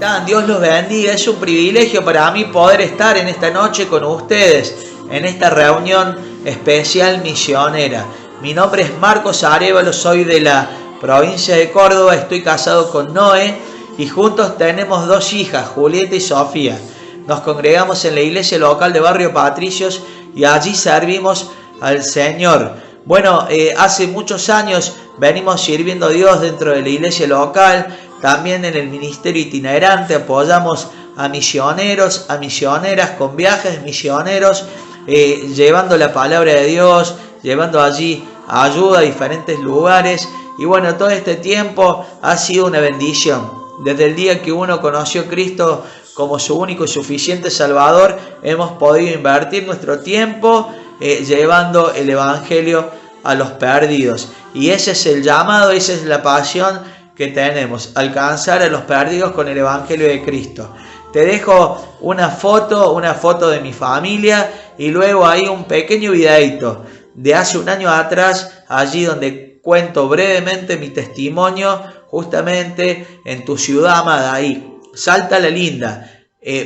están? Dios los bendiga. Es un privilegio para mí poder estar en esta noche con ustedes, en esta reunión especial misionera. Mi nombre es Marcos Arévalo, soy de la provincia de Córdoba, estoy casado con Noé y juntos tenemos 2 hijas, Julieta y Sofía. Nos congregamos en la iglesia local de Barrio Patricios y allí servimos al Señor. Bueno, hace muchos años venimos sirviendo a Dios dentro de la iglesia local, también en el ministerio itinerante, apoyamos a misioneros, a misioneras con viajes misioneros, llevando la palabra de Dios, llevando allí ayuda a diferentes lugares. Y bueno, todo este tiempo ha sido una bendición. Desde el día que uno conoció a Cristo como su único y suficiente Salvador, hemos podido invertir nuestro tiempo llevando el Evangelio a los perdidos. Y ese es el llamado, esa es la pasión que tenemos, alcanzar a los perdidos con el Evangelio de Cristo. Te dejo una foto de mi familia y luego hay un pequeño videito de hace un año atrás, allí donde cuento brevemente mi testimonio, justamente en tu ciudad amada, ahí, Salta la Linda,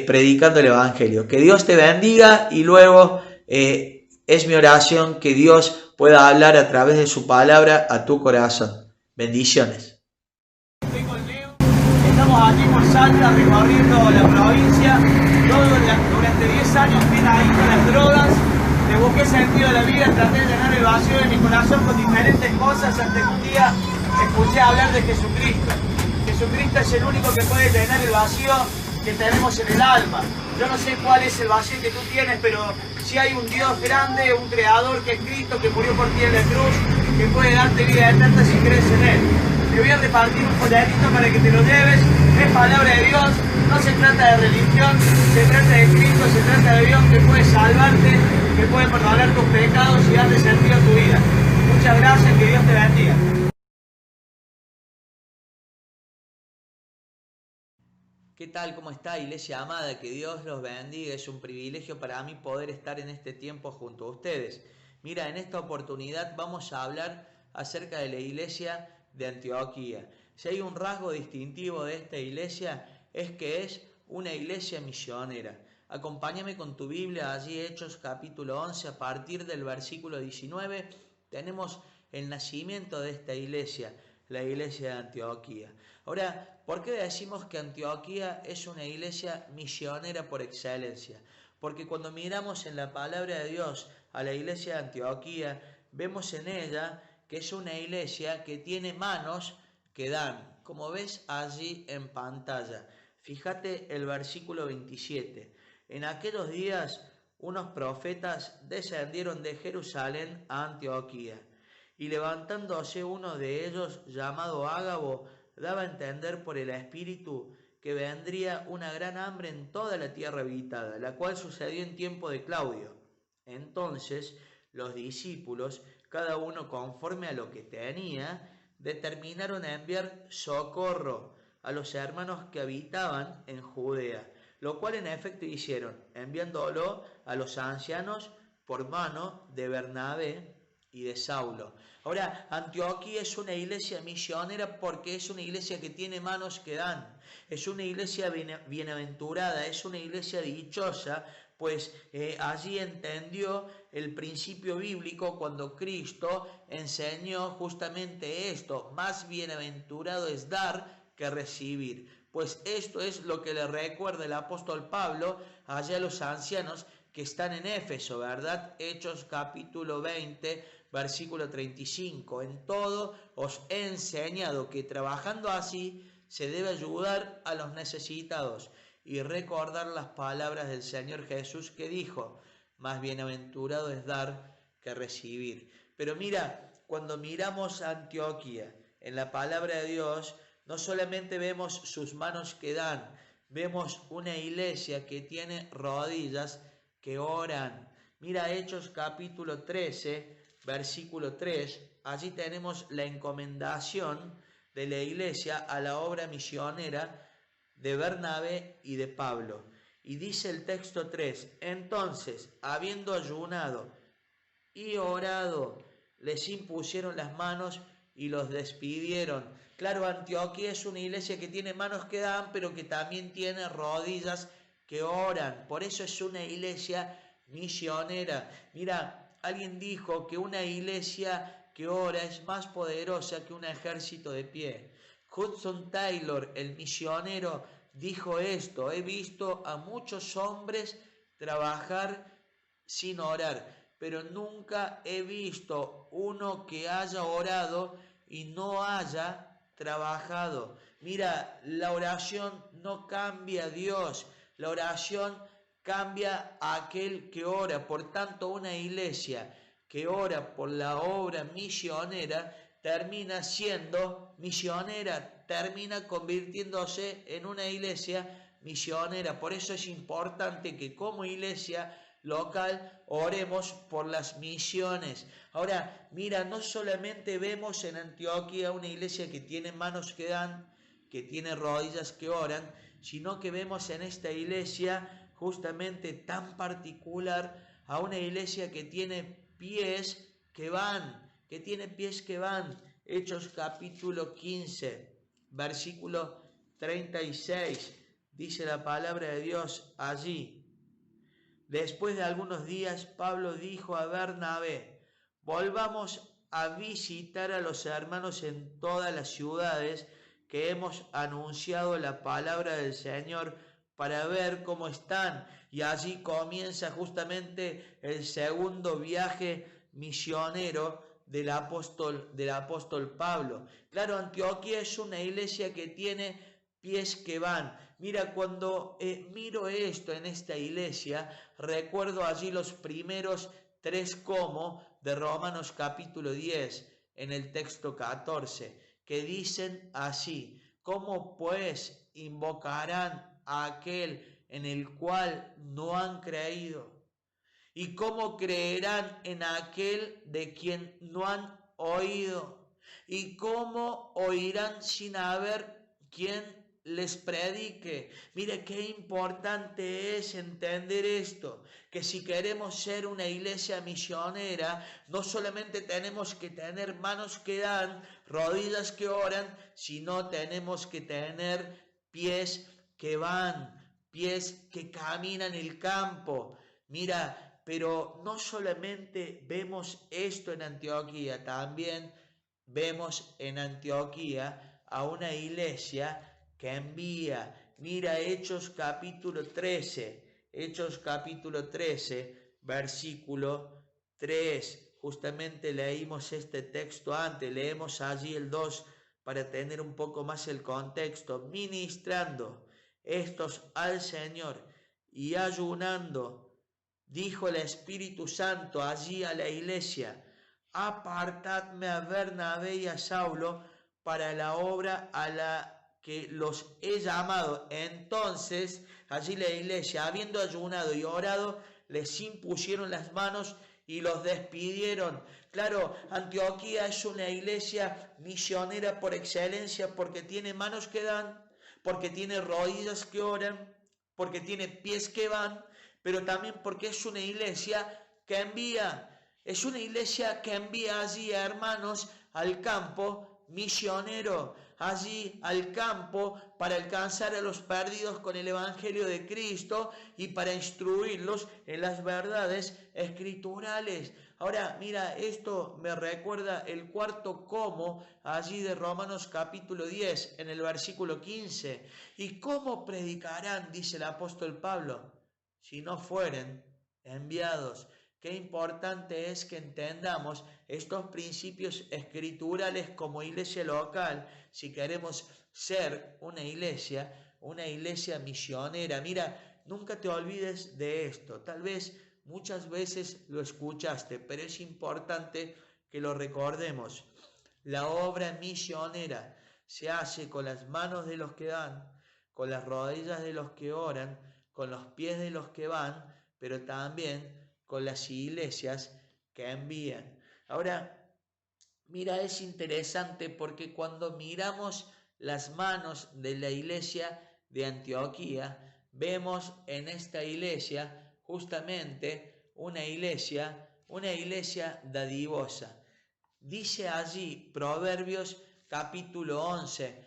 predicando el Evangelio. Que Dios te bendiga y luego es mi oración que Dios pueda hablar a través de su palabra a tu corazón. Bendiciones. Estamos aquí por Salta recorriendo la provincia. Yo durante 10 años fui adicto a las drogas, le busqué sentido a la vida, traté de llenar el vacío de mi corazón con diferentes cosas hasta que un día escuché hablar de Jesucristo. Jesucristo es el único que puede llenar el vacío que tenemos en el alma. Yo no sé cuál es el vacío que tú tienes, pero si hay un Dios grande, un creador que es Cristo, que murió por ti en la cruz, que puede darte vida eterna si crees en Él. Te voy a repartir un folletito para que te lo lleves. Es palabra de Dios, no se trata de religión, se trata de Cristo, se trata de Dios que puede salvarte, que puede perdonar tus pecados y darle sentido a tu vida. Muchas gracias, que Dios te bendiga. ¿Qué tal? ¿Cómo está, iglesia amada? Que Dios los bendiga. Es un privilegio para mí poder estar en este tiempo junto a ustedes. Mira, en esta oportunidad vamos a hablar acerca de la iglesia de Antioquía. Si hay un rasgo distintivo de esta iglesia, es que es una iglesia misionera. Acompáñame con tu Biblia, allí Hechos capítulo 11, a partir del versículo 19, tenemos el nacimiento de esta iglesia, la iglesia de Antioquía. Ahora, ¿por qué decimos que Antioquía es una iglesia misionera por excelencia? Porque cuando miramos en la palabra de Dios a la iglesia de Antioquía, vemos en ella que es una iglesia que tiene manos que dan, como ves allí en pantalla. Fíjate el versículo 27. En aquellos días unos profetas descendieron de Jerusalén a Antioquía, y levantándose uno de ellos, llamado Ágabo, daba a entender por el Espíritu que vendría una gran hambre en toda la tierra habitada, la cual sucedió en tiempo de Claudio. Entonces los discípulos, cada uno conforme a lo que tenía, determinaron a enviar socorro a los hermanos que habitaban en Judea, lo cual en efecto hicieron, enviándolo a los ancianos por mano de Bernabé y de Saulo. Ahora, Antioquía es una iglesia misionera porque es una iglesia que tiene manos que dan, es una iglesia bienaventurada, es una iglesia dichosa, pues allí entendió el principio bíblico cuando Cristo enseñó justamente esto: más bienaventurado es dar que recibir. Pues esto es lo que le recuerda el apóstol Pablo allá a los ancianos que están en Éfeso, ¿verdad? Hechos capítulo 20, versículo 35. En todo os he enseñado que trabajando así se debe ayudar a los necesitados y recordar las palabras del Señor Jesús que dijo: más bienaventurado es dar que recibir. Pero mira, cuando miramos a Antioquía en la palabra de Dios, no solamente vemos sus manos que dan, vemos una iglesia que tiene rodillas que oran. Mira Hechos capítulo 13, versículo 3, allí tenemos la encomendación de la iglesia a la obra misionera de Bernabé y de Pablo. Y dice el texto 3, entonces, habiendo ayunado y orado, les impusieron las manos y los despidieron. Claro, Antioquía es una iglesia que tiene manos que dan, pero que también tiene rodillas que oran. Por eso es una iglesia misionera. Mira, alguien dijo que una iglesia que ora es más poderosa que un ejército de pie. Hudson Taylor, el misionero, dijo esto: he visto a muchos hombres trabajar sin orar, pero nunca he visto uno que haya orado y no haya trabajado. Mira, la oración no cambia a Dios, la oración cambia a aquel que ora. Por tanto, una iglesia que ora por la obra misionera termina siendo misionera, termina convirtiéndose en una iglesia misionera. Por eso es importante que como iglesia local oremos por las misiones. Ahora, mira, no solamente vemos en Antioquía una iglesia que tiene manos que dan, que tiene rodillas que oran, sino que vemos en esta iglesia justamente tan particular a una iglesia que tiene pies que van, Hechos capítulo 15, versículo 36, dice la palabra de Dios allí: después de algunos días, Pablo dijo a Bernabé: volvamos a visitar a los hermanos en todas las ciudades que hemos anunciado la palabra del Señor, para ver cómo están. Y allí comienza justamente el segundo viaje misionero del apóstol Pablo. Claro, Antioquía es una iglesia que tiene pies que van. Mira, cuando miro esto en esta iglesia, recuerdo allí los primeros 3 cómo de Romanos capítulo 10, en el texto 14, que dicen así: ¿cómo pues invocarán a aquel en el cual no han creído? ¿Y cómo creerán en aquel de quien no han oído? ¿Y cómo oirán sin haber quien les predique? Mire qué importante es entender esto, que si queremos ser una iglesia misionera, no solamente tenemos que tener manos que dan, rodillas que oran, sino tenemos que tener pies que van, pies que caminan el campo. Mira, pero no solamente vemos esto en Antioquía, también vemos en Antioquía a una iglesia que envía. Mira Hechos capítulo 13, versículo 3. Justamente leímos este texto antes, leemos allí el 2 para tener un poco más el contexto. Ministrando estos al Señor y ayunando, dijo el Espíritu Santo allí a la iglesia: apartadme a Bernabé y a Saulo para la obra a la que los he llamado. Entonces allí la iglesia, habiendo ayunado y orado, les impusieron las manos y los despidieron. Claro, Antioquía es una iglesia misionera por excelencia, porque tiene manos que dan, porque tiene rodillas que oran, porque tiene pies que van, pero también porque es una iglesia que envía. Es una iglesia que envía allí a hermanos al campo misionero, allí al campo para alcanzar a los perdidos con el Evangelio de Cristo y para instruirlos en las verdades escriturales. Ahora, mira, esto me recuerda el 4 cómo allí de Romanos capítulo 10, en el versículo 15. ¿Y cómo predicarán, dice el apóstol Pablo, si no fueren enviados? Qué importante es que entendamos estos principios escriturales como iglesia local, si queremos ser una iglesia misionera. Mira, nunca te olvides de esto. Tal vez muchas veces lo escuchaste, pero es importante que lo recordemos. La obra misionera se hace con las manos de los que dan, con las rodillas de los que oran, con los pies de los que van, pero también con las iglesias que envían. Ahora, mira, es interesante porque cuando miramos las manos de la iglesia de Antioquía, vemos en esta iglesia justamente una iglesia dadivosa. Dice allí Proverbios capítulo 11,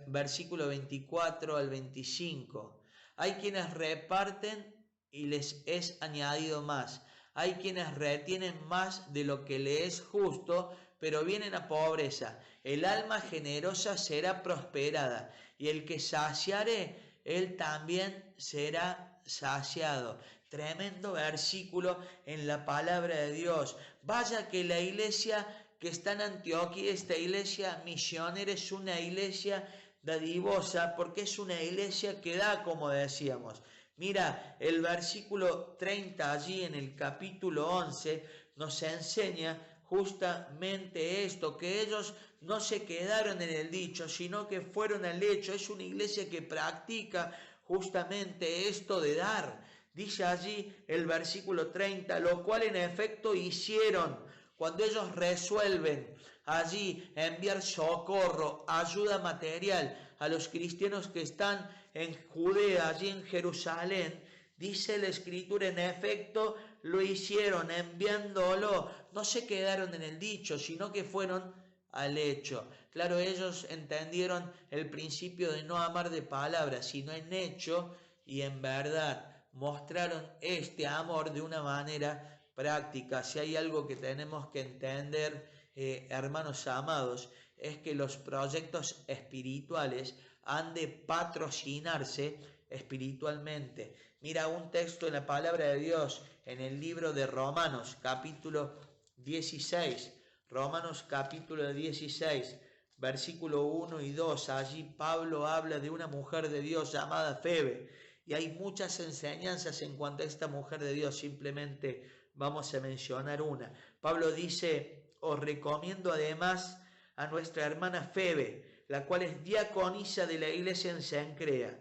versículo 24 al 25. Hay quienes reparten y les es añadido más. Hay quienes retienen más de lo que le es justo, pero vienen a pobreza. El alma generosa será prosperada, y el que saciare, él también será saciado. Tremendo versículo en la palabra de Dios. Vaya que la iglesia que está en Antioquía, esta iglesia misionera, es una iglesia dadivosa, porque es una iglesia que da, como decíamos. Mira, el versículo 30 allí en el capítulo 11 nos enseña justamente esto, que ellos no se quedaron en el dicho, sino que fueron al hecho. Es una iglesia que practica justamente esto de dar. Dice allí el versículo 30, lo cual en efecto hicieron. Cuando ellos resuelven allí enviar socorro, ayuda material a los cristianos que están en Judea, allí en Jerusalén, dice la Escritura, en efecto lo hicieron enviándolo. No se quedaron en el dicho, sino que fueron al hecho. Claro, ellos entendieron el principio de no amar de palabra, sino en hecho y en verdad. Mostraron este amor de una manera práctica. Si hay algo que tenemos que entender, hermanos amados, es que los proyectos espirituales han de patrocinarse espiritualmente. Mira un texto en la palabra de Dios en el libro de Romanos capítulo 16. Romanos capítulo 16, versículo 1 y 2. Allí Pablo habla de una mujer de Dios llamada Febe. Y hay muchas enseñanzas en cuanto a esta mujer de Dios. Simplemente vamos a mencionar una. Pablo dice, os recomiendo además a nuestra hermana Febe, la cual es diaconisa de la iglesia en Cencrea,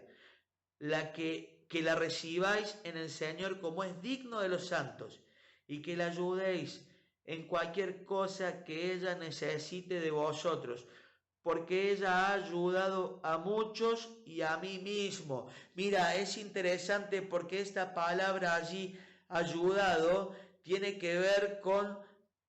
que la recibáis en el Señor como es digno de los santos, y que la ayudéis en cualquier cosa que ella necesite de vosotros, porque ella ha ayudado a muchos y a mí mismo. Mira, es interesante porque esta palabra allí, ayudado, tiene que ver con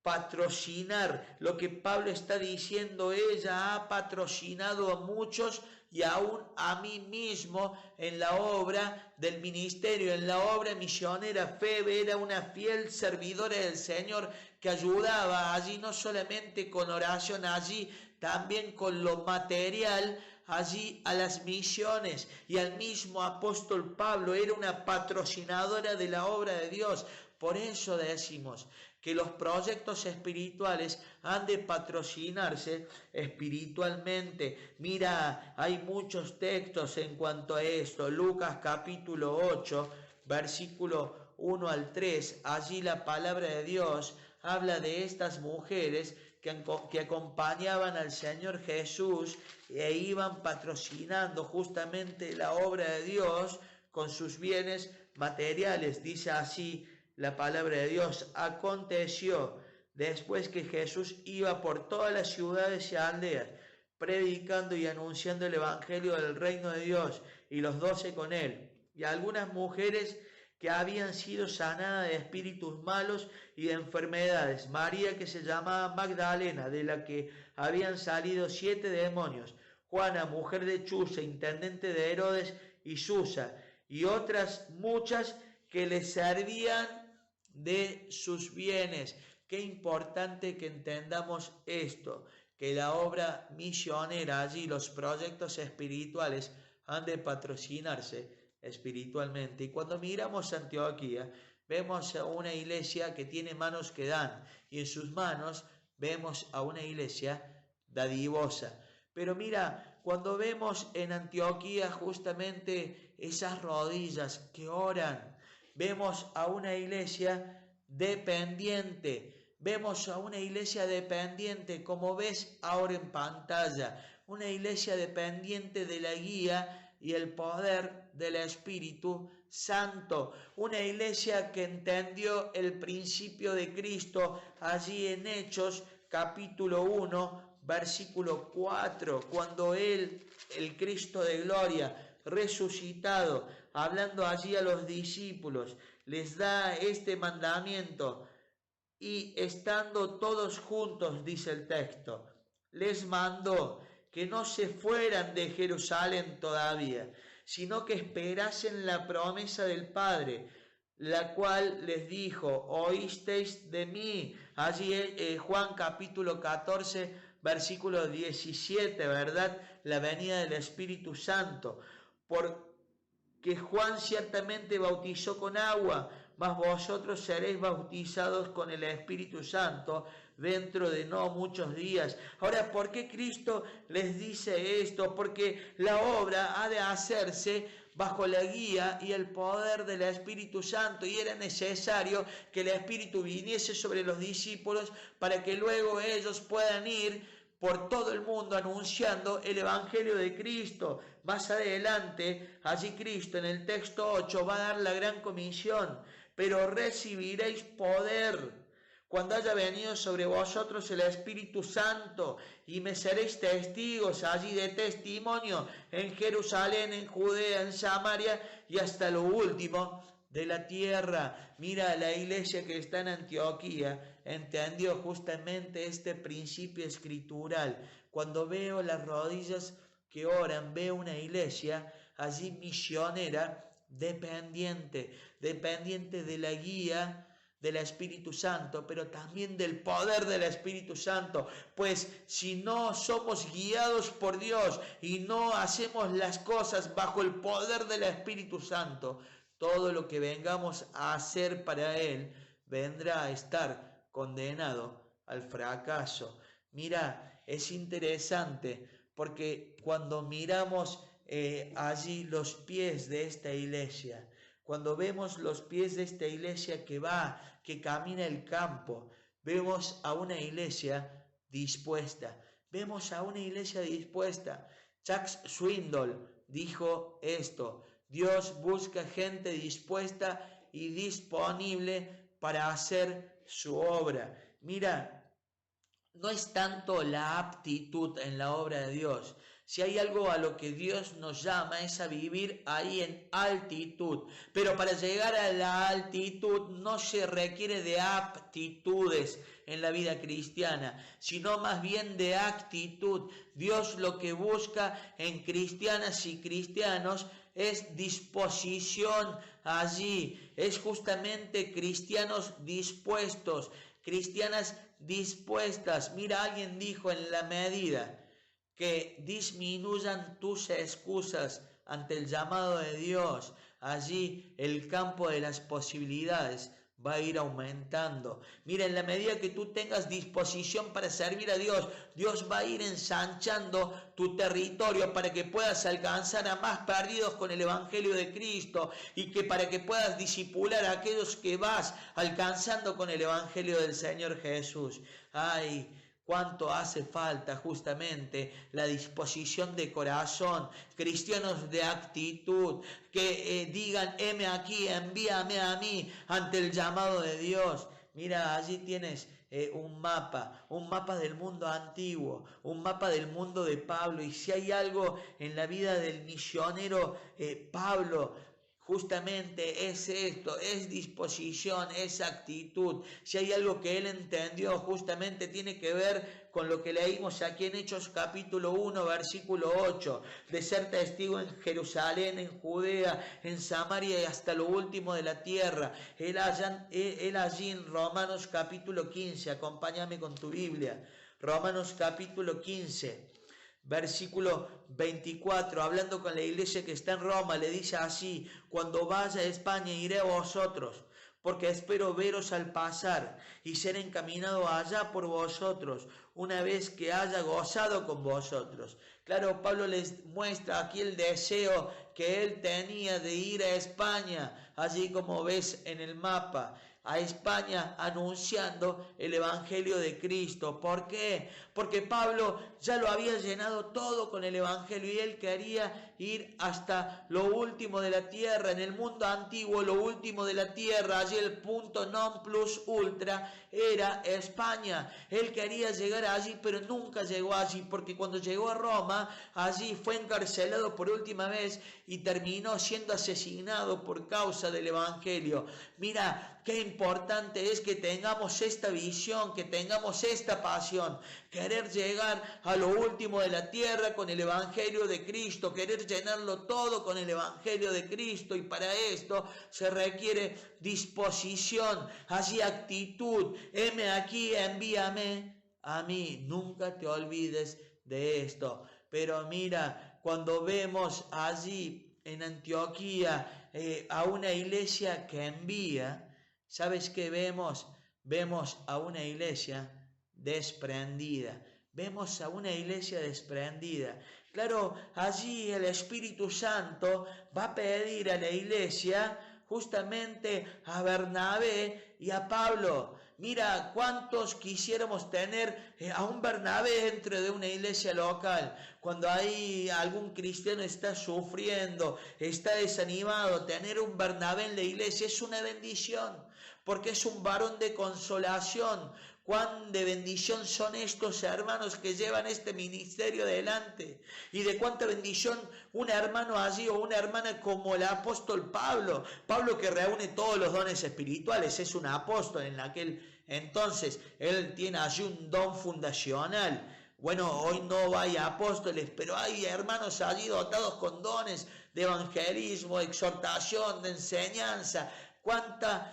patrocinar. Lo que Pablo está diciendo, ella ha patrocinado a muchos y aún a mí mismo en la obra del ministerio, en la obra misionera. Febe era una fiel servidora del Señor que ayudaba allí no solamente con oración, allí también con lo material, allí a las misiones. Y al mismo apóstol Pablo era una patrocinadora de la obra de Dios. Por eso decimos que los proyectos espirituales han de patrocinarse espiritualmente. Mira, hay muchos textos en cuanto a esto. Lucas capítulo 8, versículo 1 al 3. Allí la palabra de Dios habla de estas mujeres que acompañaban al Señor Jesús e iban patrocinando justamente la obra de Dios con sus bienes materiales. Dice así la palabra de Dios: aconteció después que Jesús iba por todas las ciudades y aldeas, predicando y anunciando el evangelio del reino de Dios, y los 12 con él, y algunas mujeres que habían sido sanadas de espíritus malos y de enfermedades. María, que se llamaba Magdalena, de la que habían salido 7 demonios. Juana, mujer de Chuza, intendente de Herodes y Susa, y otras muchas que le servían de sus bienes. Qué importante que entendamos esto, que la obra misionera allí, los proyectos espirituales han de patrocinarse espiritualmente. Y cuando miramos a Antioquía, vemos a una iglesia que tiene manos que dan, y en sus manos vemos a una iglesia dadivosa. Pero mira, cuando vemos en Antioquía justamente esas rodillas que oran, vemos a una iglesia dependiente. Vemos a una iglesia dependiente, como ves ahora en pantalla, una iglesia dependiente de la guía y el poder del Espíritu Santo, una iglesia que entendió el principio de Cristo allí en Hechos capítulo 1, versículo 4, cuando Él, el Cristo de gloria, resucitado, hablando allí a los discípulos, les da este mandamiento: y estando todos juntos, dice el texto, les mandó que no se fueran de Jerusalén todavía, sino que esperasen la promesa del Padre, la cual les dijo: oísteis de mí. Allí Juan capítulo 14, versículo 17, ¿verdad? La venida del Espíritu Santo. Porque Juan ciertamente bautizó con agua, mas vosotros seréis bautizados con el Espíritu Santo dentro de no muchos días. Ahora, ¿por qué Cristo les dice esto? Porque la obra ha de hacerse bajo la guía y el poder del Espíritu Santo, y era necesario que el Espíritu viniese sobre los discípulos para que luego ellos puedan ir por todo el mundo anunciando el Evangelio de Cristo. Más adelante, allí Cristo en el texto 8 va a dar la gran comisión: pero recibiréis poder cuando haya venido sobre vosotros el Espíritu Santo, y me seréis testigos allí de testimonio en Jerusalén, en Judea, en Samaria y hasta lo último de la tierra. Mira, la iglesia que está en Antioquía entendió justamente este principio escritural. Cuando veo las rodillas que oran, veo una iglesia allí misionera, dependiente de la guía del Espíritu Santo, pero también del poder del Espíritu Santo. Pues si no somos guiados por Dios y no hacemos las cosas bajo el poder del Espíritu Santo, todo lo que vengamos a hacer para Él vendrá a estar condenado al fracaso. Mira, es interesante porque cuando miramos allí los pies de esta iglesia, cuando vemos los pies de esta iglesia que camina el campo, vemos a una iglesia dispuesta. Vemos a una iglesia dispuesta. Chuck Swindoll dijo esto: Dios busca gente dispuesta y disponible para hacer su obra. Mira, no es tanto la aptitud en la obra de Dios. Si hay algo a lo que Dios nos llama es a vivir ahí en altitud. Pero para llegar a la altitud no se requiere de aptitudes en la vida cristiana, sino más bien de actitud. Dios lo que busca en cristianas y cristianos es disposición allí. Es justamente cristianos dispuestos, cristianas dispuestas. Mira, alguien dijo: en la medida que disminuyan tus excusas ante el llamado de Dios, allí el campo de las posibilidades va a ir aumentando. Mira, en la medida que tú tengas disposición para servir a Dios, Dios va a ir ensanchando tu territorio para que puedas alcanzar a más perdidos con el Evangelio de Cristo, y que para que puedas discipular a aquellos que vas alcanzando con el Evangelio del Señor Jesús. ¡Ay! Cuánto hace falta justamente la disposición de corazón, cristianos de actitud, que digan: heme aquí, envíame a mí, ante el llamado de Dios. Mira, allí tienes un mapa del mundo antiguo, un mapa del mundo de Pablo. Y si hay algo en la vida del misionero Pablo, justamente es esto, es disposición, es actitud. Si hay algo que él entendió, justamente tiene que ver con lo que leímos aquí en Hechos capítulo 1, versículo 8, de ser testigo en Jerusalén, en Judea, en Samaria y hasta lo último de la tierra. Él allí en Romanos capítulo 15, acompáñame con tu Biblia, Romanos capítulo 15. Versículo 24, hablando con la iglesia que está en Roma, le dice así: cuando vaya a España iré a vosotros, porque espero veros al pasar y ser encaminado allá por vosotros, una vez que haya gozado con vosotros. Claro, Pablo les muestra aquí el deseo que él tenía de ir a España, allí como ves en el mapa, a España anunciando el Evangelio de Cristo. ¿Por qué? Porque Pablo ya lo había llenado todo con el Evangelio y él quería ir hasta lo último de la tierra. En el mundo antiguo, lo último de la tierra, allí el punto non plus ultra era España. Él quería llegar allí, pero nunca llegó allí, porque cuando llegó a Roma, allí fue encarcelado por última vez y terminó siendo asesinado por causa del Evangelio. Mira, qué importante es que tengamos esta visión, que tengamos esta pasión, querer llegar a lo último de la tierra con el Evangelio de Cristo, querer llenarlo todo con el Evangelio de Cristo, y para esto se requiere disposición, así actitud. Heme aquí, envíame a mí. Nunca te olvides de esto. Pero mira, cuando vemos allí en Antioquía a una iglesia que envía, ¿sabes qué vemos? Vemos a una iglesia desprendida. Vemos a una iglesia desprendida. Claro, allí el Espíritu Santo va a pedir a la iglesia, justamente a Bernabé y a Pablo. Mira, ¿cuántos quisiéramos tener a un Bernabé dentro de una iglesia local? Cuando hay algún cristiano está sufriendo, está desanimado, tener un Bernabé en la iglesia es una bendición, porque es un varón de consolación. Cuán de bendición son estos hermanos que llevan este ministerio adelante, y de cuánta bendición un hermano allí o una hermana como el apóstol Pablo que reúne todos los dones espirituales, es un apóstol en aquel entonces, él tiene allí un don fundacional. Bueno, hoy no hay apóstoles, pero hay hermanos allí dotados con dones de evangelismo, de exhortación, de enseñanza. Cuánta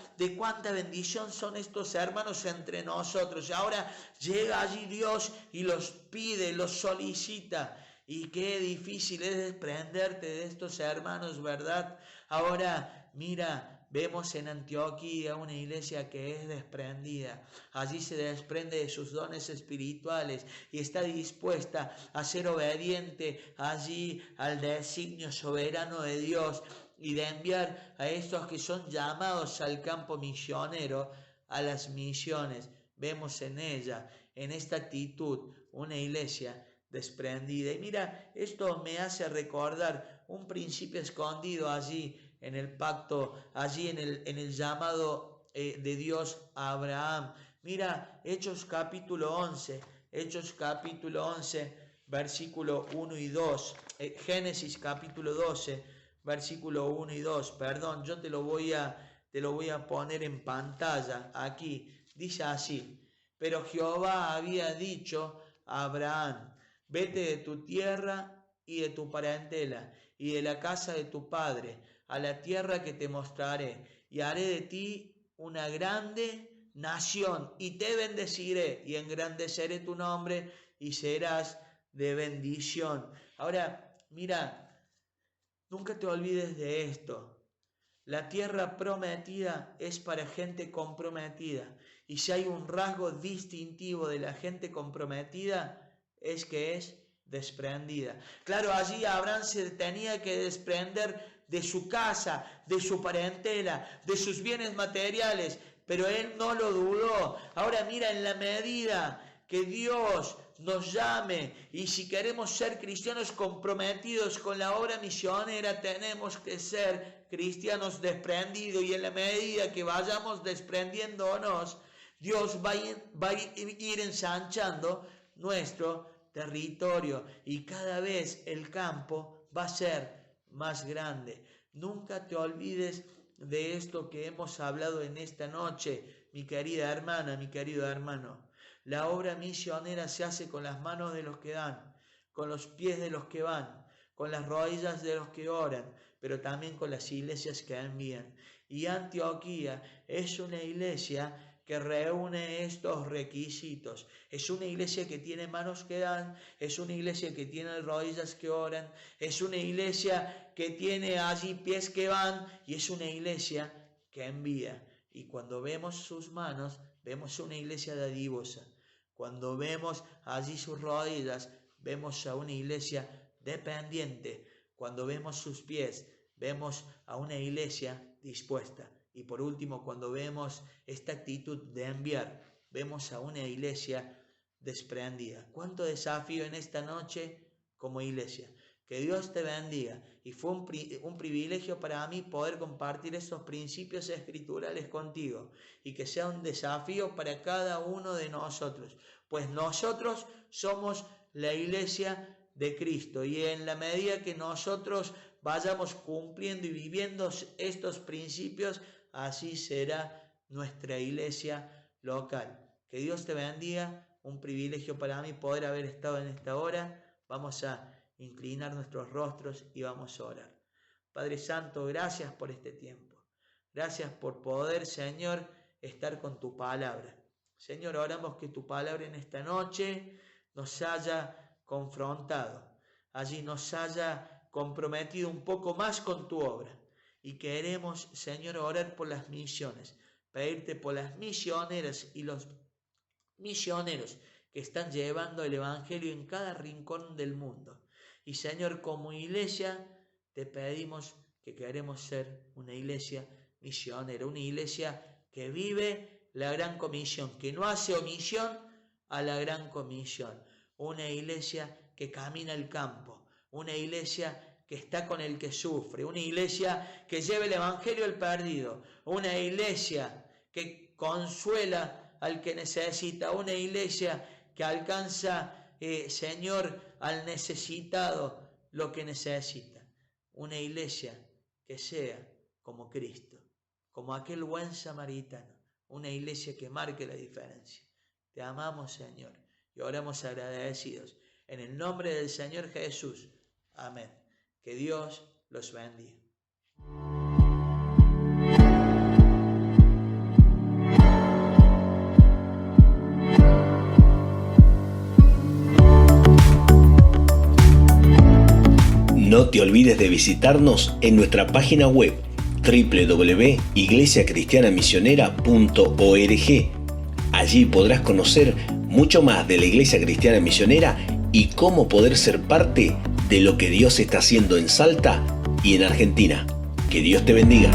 bendición son estos hermanos entre nosotros. Ahora llega allí Dios y los pide, los solicita. Y qué difícil es desprenderte de estos hermanos, ¿verdad? Ahora, mira, vemos en Antioquía una iglesia que es desprendida. Allí se desprende de sus dones espirituales y está dispuesta a ser obediente allí al designio soberano de Dios y de enviar a estos que son llamados al campo misionero, a las misiones. Vemos en ella, en esta actitud, una iglesia desprendida. Y mira, esto me hace recordar un principio escondido allí en el pacto, allí en el llamado de Dios a Abraham. Mira, Hechos capítulo 11, versículo 1 y 2, Génesis capítulo 12, versículo 1 y 2, perdón, yo te lo voy a poner en pantalla aquí. Dice así: pero Jehová había dicho a Abraham: vete de tu tierra y de tu parentela y de la casa de tu padre a la tierra que te mostraré, y haré de ti una grande nación, y te bendeciré y engrandeceré tu nombre, y serás de bendición. Ahora, mira, nunca te olvides de esto. La tierra prometida es para gente comprometida, y si hay un rasgo distintivo de la gente comprometida, es que es desprendida. Claro, allí Abraham se tenía que desprender de su casa, de su parentela, de sus bienes materiales, pero él no lo dudó. Ahora mira, en la medida que Dios nos llame, y si queremos ser cristianos comprometidos con la obra misionera, tenemos que ser cristianos desprendidos, y en la medida que vayamos desprendiéndonos, Dios va a ir ensanchando nuestro territorio, y cada vez el campo va a ser más grande. Nunca te olvides de esto que hemos hablado en esta noche, mi querida hermana, mi querido hermano. La obra misionera se hace con las manos de los que dan, con los pies de los que van, con las rodillas de los que oran, pero también con las iglesias que envían. Y Antioquía es una iglesia que reúne estos requisitos. Es una iglesia que tiene manos que dan, es una iglesia que tiene rodillas que oran, es una iglesia que tiene allí pies que van, y es una iglesia que envía. Y cuando vemos sus manos, vemos una iglesia dadivosa. Cuando vemos allí sus rodillas, vemos a una iglesia dependiente. Cuando vemos sus pies, vemos a una iglesia dispuesta. Y por último, cuando vemos esta actitud de enviar, vemos a una iglesia desprendida. ¿Cuánto desafío en esta noche como iglesia? Que Dios te bendiga. Y fue un privilegio para mí poder compartir estos principios escriturales contigo, y que sea un desafío para cada uno de nosotros, pues nosotros somos la iglesia de Cristo, y en la medida que nosotros vayamos cumpliendo y viviendo estos principios, así será nuestra iglesia local. Que Dios te bendiga, un privilegio para mí poder haber estado en esta hora. Vamos a inclinar nuestros rostros y vamos a orar. Padre Santo, gracias por este tiempo. Gracias por poder, Señor, estar con tu palabra. Señor, oramos que tu palabra en esta noche nos haya confrontado, allí nos haya comprometido un poco más con tu obra. Y queremos, Señor, orar por las misiones, pedirte por las misioneras y los misioneros que están llevando el Evangelio en cada rincón del mundo. Y Señor, como iglesia, te pedimos que queremos ser una iglesia misionera, una iglesia que vive la gran comisión, que no hace omisión a la gran comisión, una iglesia que camina el campo, una iglesia que está con el que sufre, una iglesia que lleva el Evangelio al perdido, una iglesia que consuela al que necesita, una iglesia que alcanza, Señor, al necesitado lo que necesita, una iglesia que sea como Cristo, como aquel buen samaritano, una iglesia que marque la diferencia. Te amamos, Señor, y oramos agradecidos. En el nombre del Señor Jesús. Amén. Que Dios los bendiga. No te olvides de visitarnos en nuestra página web www.iglesiacristianamisionera.org. Allí podrás conocer mucho más de la Iglesia Cristiana Misionera y cómo poder ser parte de lo que Dios está haciendo en Salta y en Argentina. Que Dios te bendiga.